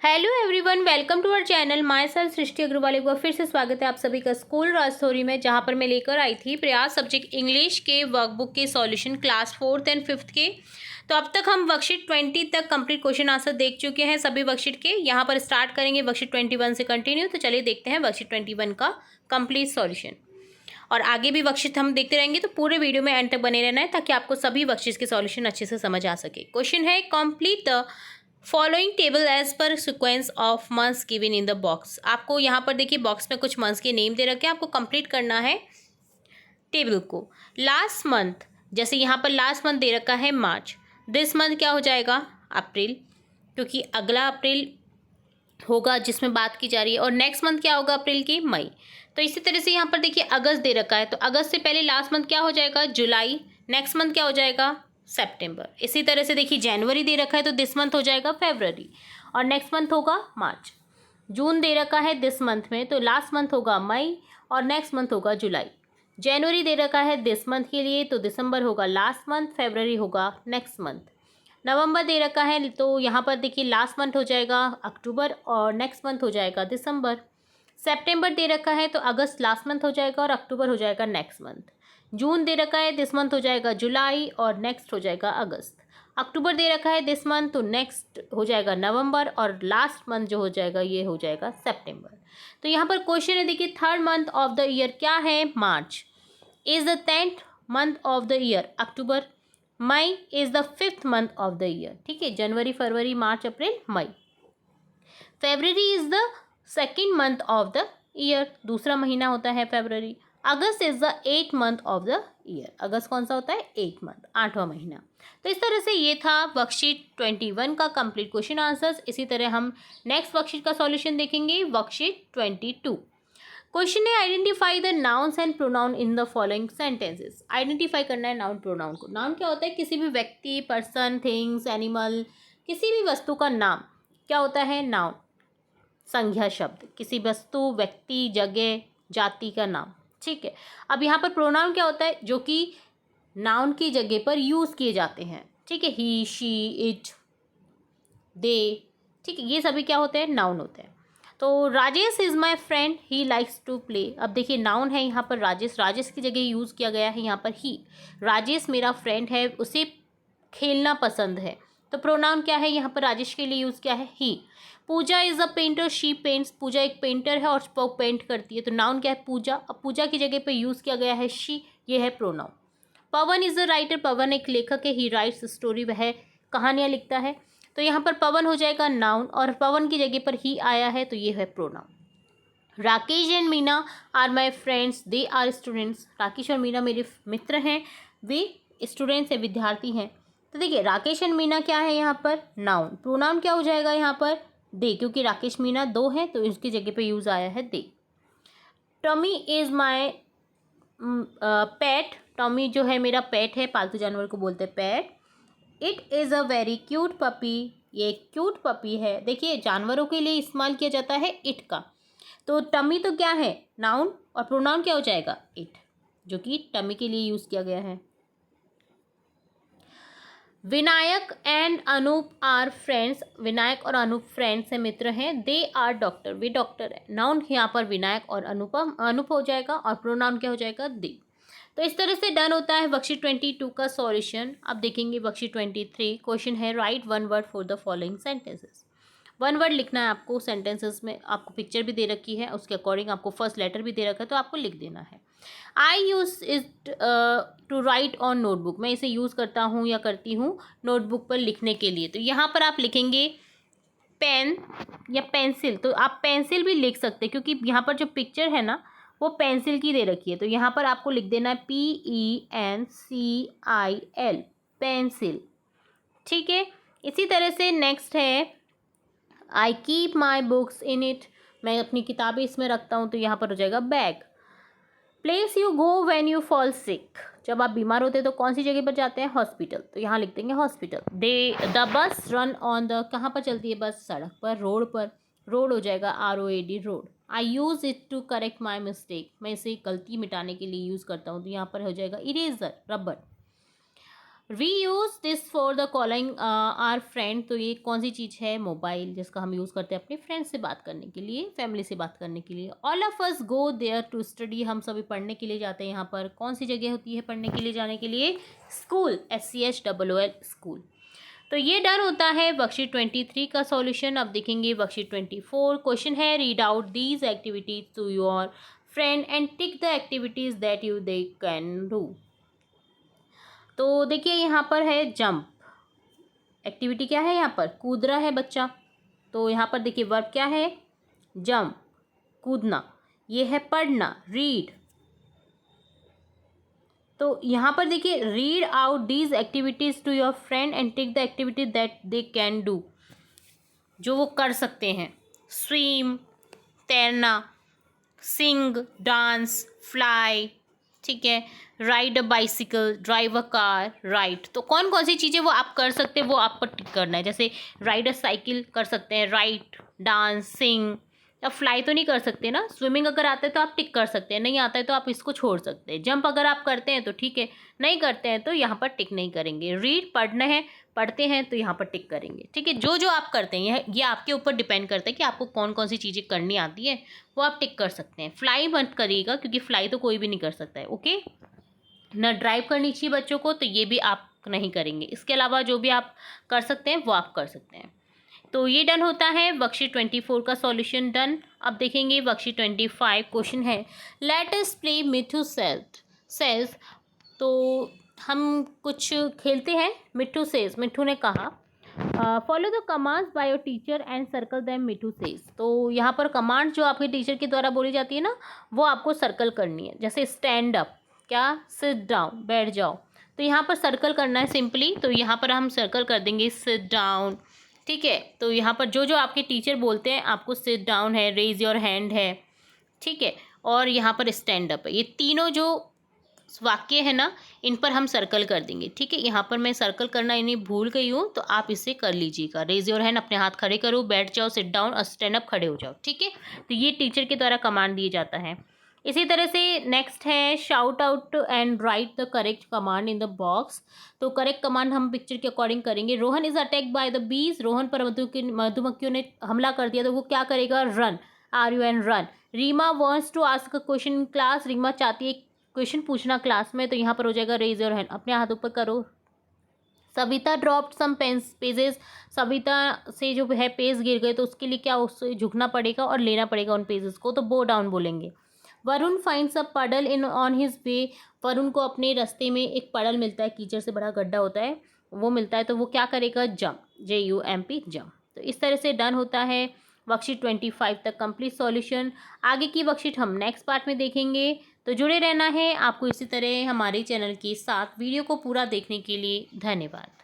Hello everyone, welcome to our channel. Myself Srishti Agarwal. एक बार फिर से स्वागत है आप सभी का स्कूल राजस्थोरी में, जहां पर मैं लेकर आई थी प्रयास सब्जेक्ट इंग्लिश के वर्कबुक के solution class 4th and 5th के। तो अब तक हम वर्कशीट 20 तक कंप्लीट क्वेश्चन आंसर देख चुके हैं सभी वर्कशीट के। यहां पर स्टार्ट करेंगे वर्कशीट 21 से कंटिन्यू। तो चलिए देखते हैं वर्कशीट 21 का कंप्लीट सॉल्यूशन, और आगे भी वर्कशीट हम देखते रहेंगे। तो पूरे वीडियो में एंड तक बने रहना है ताकि आपको सभी वर्कशीट के सॉल्यूशन अच्छे से समझ आ सके। क्वेश्चन है, complete the following table as per sequence of months given in the box. आपको यहाँ पर देखिए बॉक्स में कुछ मंथ्स के नेम दे रखे हैं, आपको कंप्लीट करना है टेबल को। लास्ट मंथ, जैसे यहाँ पर लास्ट मंथ दे रखा है मार्च। दिस मंथ क्या हो जाएगा? अप्रैल, क्योंकि अगला अप्रैल होगा जिसमें बात की जा रही है। और नेक्स्ट मंथ क्या होगा अप्रैल की? मई। तो इसी तरह से यहाँ पर देखिए अगस्त दे रखा है, तो अगस्त से पहले लास्ट मंथ क्या हो जाएगा? जुलाई। नेक्स्ट मंथ क्या हो जाएगा? सितंबर। इसी तरह से देखिए जनवरी दे रखा है, तो दिस मंथ हो जाएगा फरवरी, और नेक्स्ट मंथ होगा मार्च। जून दे रखा है दिस मंथ में, तो लास्ट मंथ होगा मई, और नेक्स्ट मंथ होगा जुलाई। जनवरी दे रखा है दिस मंथ के लिए, तो दिसंबर होगा लास्ट मंथ, फरवरी होगा नेक्स्ट मंथ। नवंबर दे रखा है, तो यहाँ पर देखिए लास्ट मंथ हो जाएगा अक्टूबर, और नेक्स्ट मंथ हो जाएगा दिसंबर। सितंबर दे रखा है, तो अगस्त लास्ट मंथ हो जाएगा, और अक्टूबर हो जाएगा नेक्स्ट मंथ। जून दे रखा है, दिस मंथ हो जाएगा जुलाई, और नेक्स्ट हो जाएगा अगस्त। अक्टूबर दे रखा है दिस मंथ, तो नेक्स्ट हो जाएगा नवंबर, और लास्ट मंथ जो हो जाएगा ये हो जाएगा सितंबर। तो यहाँ पर क्वेश्चन है, देखिए third month of the year क्या है? March. Is the 10th month of the year October. May is the 5th month of the year. ठीक है, जनवरी, फरवरी, मार्च, अप्रैल, मई। February is the 2nd month of the year, दूसरा महीना होता है February. August is the 8th month of the year. अगस्त कौन सा होता है? 8th मंथ, 8वां महीना। तो इस तरह से ये था वर्कशीट 21 का कंप्लीट क्वेश्चन आंसर्स। इसी तरह हम नेक्स्ट वर्कशीट का सॉल्यूशन देखेंगे, वर्कशीट 22। क्वेश्चन है, identify the nouns and pronoun in the following sentences. Identify करना है नाउन प्रोनाउन को। नाउन क्या होता है? किसी भी व्यक्ति, पर्सन, थिंग्स, एनिमल, किसी भी वस्तु का नाम क्या होता है? नाउन, संज्ञा शब्द। किसी वस्तु, व्यक्ति, जगह, जाति का नाम। ठीक है। अब यहाँ पर प्रोनाउन क्या होता है? जो कि नाउन की जगह पर यूज किए जाते हैं। ठीक है, ही, शी, इट, दे। ठीक है, ये सभी क्या होते हैं? नाउन होते हैं। तो Rajesh is my friend, he likes to play. अब देखिए नाउन है यहाँ पर राजेश, राजेश की जगह यूज किया गया है यहाँ पर ही। राजेश मेरा फ्रेंड है, उसे खेलना पसंद है। तो प्रोनाउन क्या है यहाँ पर? राजेश के लिए यूज किया है ही। Pooja is a painter, she paints. Pooja एक पेंटर है और वो पेंट करती है, तो नाउन क्या है? पूजा। अब पूजा की जगह पे यूज किया गया है शी, ये है pronoun. Pawan is a writer, Pawan एक लेखक है, ही राइट्स स्टोरी, वह कहानियां लिखता है। तो यहाँ पर पवन हो जाएगा नाउन, और पवन की जगह पर ही आया है, तो ये है pronoun. Rakesh and Meena are my friends, they are students. Rakesh और मीना मेरे मित्र हैं, वे स्टूडेंट्स हैं, विद्यार्थी हैं। तो देखिए राकेश एंड मीना क्या है यहाँ पर? नाउन। प्रोनाउन क्या हो जाएगा यहाँ पर? दे, क्योंकि राकेश मीना दो हैं, तो इसकी जगह पे यूज आया है they. Tommy is my pet. Tommy जो है मेरा पेट है, पालतू जानवर को बोलते हैं pet. It is a very cute puppy, ये क्यूट पपी है। देखिए जानवरों के लिए इस्तेमाल किया जाता है इट का। तो टमी तो क्या है? नाउन, और प्रोनाउन क्या हो जाएगा? इट, जो कि टमी के लिए यूज किया गया है। Vinayak and Anup are friends. Vinayak और अनूप फ्रेंड्स हैं, मित्र हैं। दे आर डॉक्टर, वे डॉक्टर है। नाउन यहाँ पर विनायक और अनूप हो जाएगा, और प्रोनाउन क्या हो जाएगा? दे। तो इस तरह से डन होता है वर्कशीट 22 का सॉल्यूशन। अब देखेंगे वर्कशीट 23। क्वेश्चन है, right one word for the following sentences. One word लिखना है आपको सेंटेंसेस में। आपको पिक्चर भी दे रखी है, उसके अकॉर्डिंग आपको फर्स्ट लेटर भी दे रखा है, तो आपको लिख देना है। I use it to write on notebook. मैं इसे यूज़ करता हूँ या करती हूँ नोटबुक पर लिखने के लिए। तो यहाँ पर आप लिखेंगे पेन या पेंसिल। तो आप पेंसिल भी लिख सकते हैं, क्योंकि यहाँ पर जो पिक्चर है ना वो पेंसिल की दे रखी है। तो यहाँ पर आपको लिख देना है PENCIL, पेंसिल। ठीक है। इसी तरह से नेक्स्ट है, I keep my books in it. मैं अपनी किताबें इसमें रखता हूँ, तो यहाँ पर हो जाएगा bag. Place you go when you fall sick. जब आप बीमार होते हैं तो कौन सी जगह पर जाते हैं? हॉस्पिटल। तो यहाँ लिख देंगे hospital. The bus run on the, कहाँ पर चलती है बस? सड़क पर, रोड पर। रोड हो जाएगा ROAD, road. I use it to correct my mistake. मैं इसे गलती मिटाने के लिए यूज़ करता हूँ, तो यहाँ पर हो जाएगा eraser, rubber. We use this for the calling our friend. तो ये कौन सी चीज़ है? मोबाइल, जिसका हम यूज़ करते हैं अपने फ्रेंड से बात करने के लिए, फैमिली से बात करने के लिए। All of us go there to study. हम सभी पढ़ने के लिए जाते हैं यहाँ पर। कौन सी जगह होती है पढ़ने के लिए जाने के लिए? School, SCHOOL, school. तो ये डन होता है वर्कशीट 23 का सॉल्यूशन। अब देखेंगे वर्कशीट 24। क्वेश्चन है, read out these activities to your friend and tick the activities that you they can do. तो देखिए यहाँ पर है जंप। एक्टिविटी क्या है यहाँ पर? कूद रहा है बच्चा। तो यहाँ पर देखिए वर्ब क्या है? जंप, कूदना। ये है पढ़ना, रीड। तो यहाँ पर देखिए, read out these activities to your friend and take the activity that they can do, जो वो कर सकते हैं। स्विम, तैरना, सिंग, डांस, फ्लाई, ठीक है, ride a bicycle, drive a car, ride. तो कौन कौन सी चीज़ें वो आप कर सकते हैं वो आप पर टिक करना है। जैसे राइड अ साइकिल कर सकते हैं, राइड, डांस, सिंग। अब फ्लाई तो नहीं कर सकते ना। स्विमिंग अगर आता है तो आप टिक कर सकते हैं, नहीं आता है तो आप इसको छोड़ सकते हैं। जंप अगर आप करते हैं तो ठीक है, नहीं करते हैं तो यहाँ पर टिक नहीं करेंगे। रीड, पढ़ना है, पढ़ते हैं तो यहाँ पर टिक करेंगे। ठीक है, जो जो आप करते हैं ये आपके ऊपर डिपेंड करता है कि आपको कौन कौन सी चीज़ें करनी आती है, वो आप टिक कर सकते हैं। फ्लाई मत करिएगा क्योंकि फ्लाई तो कोई भी नहीं कर सकता है। ओके, ना ड्राइव करनी चाहिए बच्चों को, तो ये भी आप नहीं करेंगे। इसके अलावा जो भी आप कर सकते हैं वो आप कर सकते हैं। तो ये डन होता है वर्कशीट 24 का सॉल्यूशन डन। अब देखेंगे वर्कशीट 25। क्वेश्चन है, लेट अस प्ले मिठू सेल्स। तो हम कुछ खेलते हैं। मिठू सेज, मिठू ने कहा, follow the commands by your teacher and circle them, Mithu says. तो यहाँ पर कमांड जो आपके टीचर के द्वारा बोली जाती है ना, वो आपको सर्कल करनी है। जैसे स्टैंड अप, क्या? सिट डाउन, बैठ जाओ। तो यहाँ पर सर्कल करना है सिंपली। तो यहाँ पर हम सर्कल कर देंगे सिट डाउन। ठीक है, तो यहाँ पर जो जो आपके टीचर बोलते हैं, आपको सिट डाउन है, रेज योर हैंड है, ठीक है, और यहाँ पर स्टैंड अप है। ये तीनों जो वाक्य है ना, इन पर हम सर्कल कर देंगे। ठीक है, यहाँ पर मैं सर्कल करना इन्हें भूल गई हूँ, तो आप इसे कर लीजिएगा। रेज योर हैंड, अपने हाथ खड़े करो, बैठ जाओ, सिट डाउन, और स्टैंड अप, खड़े हो जाओ। ठीक है, तो ये टीचर के द्वारा कमांड दिया जाता है। इसी तरह से नेक्स्ट है, shout out and right the correct command in the box. तो करेक्ट कमांड हम पिक्चर के अकॉर्डिंग करेंगे। Rohan is attacked by the bees. Rohan पर मधुमक्खियों ने हमला कर दिया, तो वो क्या करेगा? Run, RUN, run. Reema wants to ask a question in class. Reema चाहती है क्वेश्चन पूछना क्लास में, तो यहाँ पर हो जाएगा रेज योर हैंड, अपने हाथ ऊपर करो। Savita dropped some pages. Savita से जो है पेज गिर गए, तो उसके लिए क्या? उससे झुकना पड़ेगा और लेना पड़ेगा उन पेजेस को, तो बो डाउन बोलेंगे। वरुण फाइंड्स अ पडल in on his way. Varun को अपने रास्ते में एक पडल मिलता है, कीचड़ से बड़ा गड्ढा होता है, वो मिलता है, तो वो क्या करेगा? Jump, JUMP, jump. तो इस तरह से डन होता है वर्कशीट 25 तक कंप्लीट सॉल्यूशन। आगे की वर्कशीट हम नेक्स्ट पार्ट में देखेंगे, तो जुड़े रहना है आपको इसी तरह हमारे चैनल के साथ। वीडियो को पूरा देखने के लिए धन्यवाद।